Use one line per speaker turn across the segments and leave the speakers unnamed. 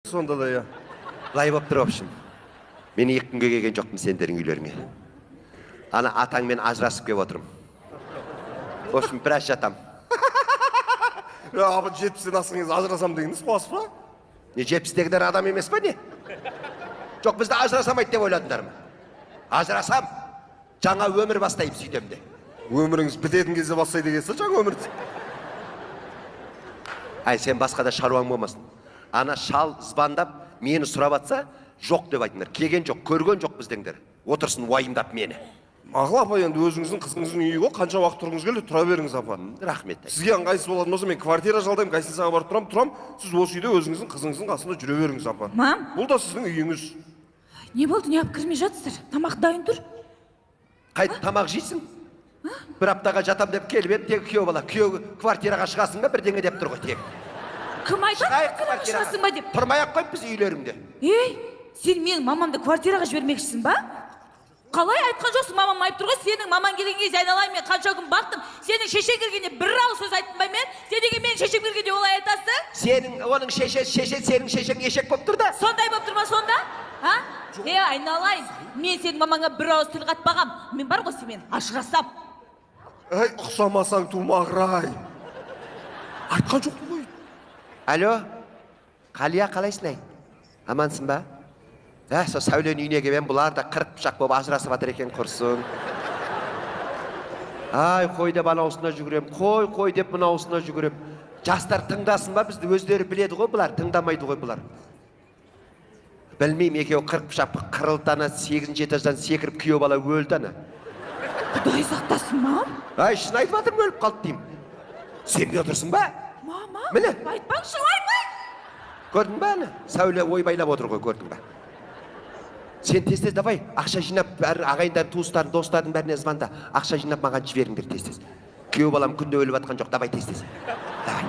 Сонда да я.
Былай болып тұр общем. Мен 2 күнге келген жоқпын сендердің үйлеріңе. Ана атаңмен ажырасып келіп отырмын. В общем, біраз жатам.
Абы 70-тен асыңыз ажырасам дегеніңіз қуасыз ба?
Не 70-тегілер адам емес па не? Жоқ, бізді ажырасамайды деп ойладыңдар ма? Ажырасам, жаңа өмір бастайым сөйтем де.
Өміріңіз бітетін кезде бастайды екенсіз жаңа өмірді.
Ай, сен басқада шаруаң болмасын. Ана шал звондап, мені сұрап атса, жоқ деп айтыңдар. Келген жоқ, көрген жоқ біздіңдер. Отырсын уайымдап мені.
Мақұл апа, енді өзіңіздің қызыңыздың үйі ғой, қанша уақыт тұрғыңыз келді, тұра беріңіз апа.
Рахмет.
Сізге ыңғайсыз болатын болса, мен квартира жалдаймын, гостиницаға барып тұрам. Сіз осы үйде өзіңіздің қызыңыздың қасында жүре беріңіз апа.
Мам?
Бұл да сіздің үйіңіз.
Не болды, не алып кірмей жатсыздар? Тамақ дайын тұр.
Қайда тамақ жейсің? Бір аптаға жатам деп келіп ем, тек күйеу бала. Күйеу квартираға шығасың ба, бірдеңе деп тұр ғой тек.
Кім айтады, квартираға шығасың ба деп?
Тұрмай-ақ қойып біз үйлеріңде.
Ей, сен менің мамамды квартираға жібермекшісің ба? Қалай айтқан жоқсың, мамам айтып тұр ғой, сенің маман келген кезде айналайын, мен қанша күн бақтым. Сенің шешең келгенде бір ауыз сөз айттым ба мен? Сен неге менің шешем келгенде олай айтасың?
Сенің, оның сенің шешең ешек болып тұр да.
Сондай болып тұр ма сонда? А? Айналайын, мен сенің мамаңа бір ауыз тіл қатпағам. Мен бар ғой сенімен ажырасам.
Ай, ұқсамасаң тумағырай. Айтқан жоқ қой.
Алло, Қалия, қалайсың ай? Амансың ба? Со Сәулен үйіне келген, бұлар да қырық пышақ болып ажырасып жатыр екен, құрсын. Ай, қой деп анаусына жүгірем, қой деп мынаусына жүгірем. Жастар тыңдасын ба, бізді өздері біледі ғой бұлар, тыңдамайды ғой бұлар. Білмеймін, екеуі 40 пышақ қырылды ана 8-ші этаждан секіріп күйеу бала өлді ана.
Құдай сақтасын, мам?
Ай, шын айтып жатырмын, өліп қалды деймін. Сенбей отырсың ба?
Мама,
міне.
айтпаңшы, ойбай.
Көрдің ба ана? Сәуле ойбайлап отыр ғой, көрдің ба? Сен тез-тез давай, ақша жинап, ағайындар, туыстарын, достардың бәріне звонда. Ақша жинап маған жіберіңдер тез-тез. Күйеу балам күнде өліп жатқан жоқ, давай тез-тез. Давай.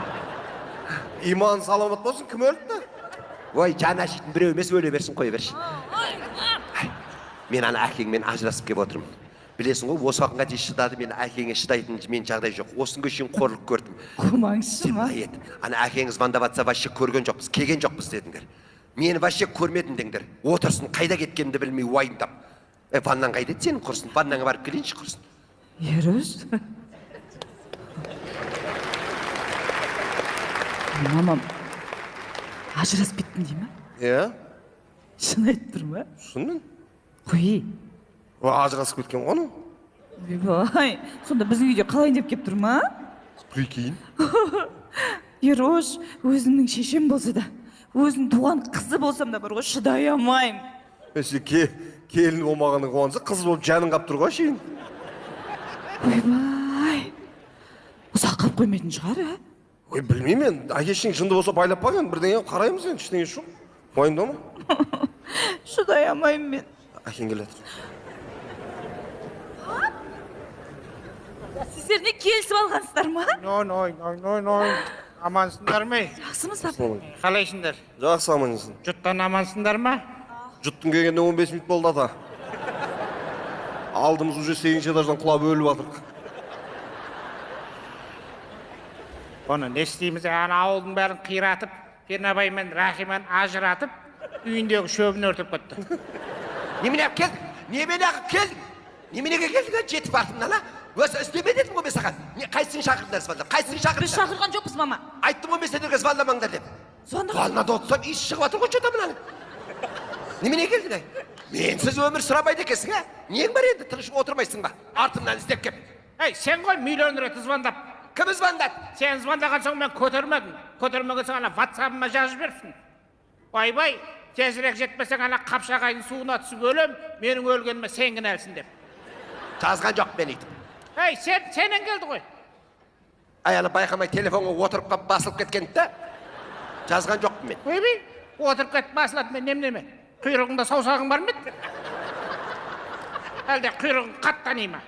Иман саламат болсын, кім өлді?
Ой, жаны ашитын біреу емес, өле берсін, қоя берші. Мен ана әкеңмен ажырасып келіп отырмын. Білесің ғой, осы уақытқа дейін шыдады, мен әкеңе шыдайтын мен жағдай жоқ. Осынға шейін қорлық көрдім.
Күмаңшы ма?
Ана әкеңіз звондап атса, вообще көрген жоқпыз, келген жоқпыз дедіңдер. Мені вообще көрмедім деңдер. Отырсын, қайда кеткенімді білмей уайымдап. Ваннан қайда еді сенің, құрсын? Ваннанға барып келейінші, құрсын.
Еріш? Мамам, ажырасып кеттің дей ма?
Иә?
Шын айтып тұр ма?
Шынымен?
Қой.
Ажырасып кеткен ғой?
Ойбай, сонда біздің үйде қалайын деп кеп тұр ма?
Прикинь.
Ерош, өзімнің шешем болса да, өзінің туған қызы болсам да бар ғой, шыдай алмаймын.
Мәсе келін болмағаны қуанса, қыз болып жаның қап тұр ғой шейін.
Ойбай, ұзақ қап қоймайтын шығар, ә?
Ой, білмеймін мен, әкешің жынды болса байлап баған, бірдеңе қараймыз енді, ештеңе жоқ. Уайымдама.
Шыдай алмаймын мен.
Әкең келеді.
Сіздер не келісіп алғансыздар ма?
Ной. Амансыңдар ма?
Жақсымыздар.
Қалайсыңдар?
Жақсы амансың.
Жұттан амансыңдар ма?
Жұттың келгенде 15 минут болды ата. Алдымыз уже 8-ші этаждан құлап өліп жатырық.
Оны не істейміз? Ана ауылдың бәрін қиратып, Пернабай мен Рахиман ажыратып, үйіндегі шөбін өртіп кетті.
Немене алып келдің? Немене алып келдің? Неменеге келдің? Жетіп бақтың ана? Өзі істеме дедім ғой мен саған. Қайсысын шақырдыңдар звондап? Қайсысын
Біз
шақырдыңдар?
шақырған жоқпыз, мама.
Айттым ғой мен сендерге звондамаңдар деп. Звондада отырсам, иіс шығып жатыр ғой что-то мынаның. Немене келдің ай? Менсіз өмір сұрамайды екенсің, ә? Нең бар енді, тыныш отырмайсың ба? Артымнан іздеп кеп.
Ей, сен ғой миллион рет звондап.
Кім звондады?
Сен звондаған соң мен көтермедім. Көтермеген соң ана WhatsApp-ыма жазып беріпсің. Ойбай, тезірек жетпесең ана Қапшағайдың суына түсіп өлем, менің өлгеніме сен кінәлісің деп.
Жазған жоқ мен айтып.
Ей, сенен келді ғой.
Ай, ана байқамай телефонға отырып қап басылып кеткенді да. Жазған жоқпын мен.
Ойбай, отырып кетіп басылады мен неме? Құйрығыңда саусағың бар ма еді? Әлде құйрығың қаттани ма?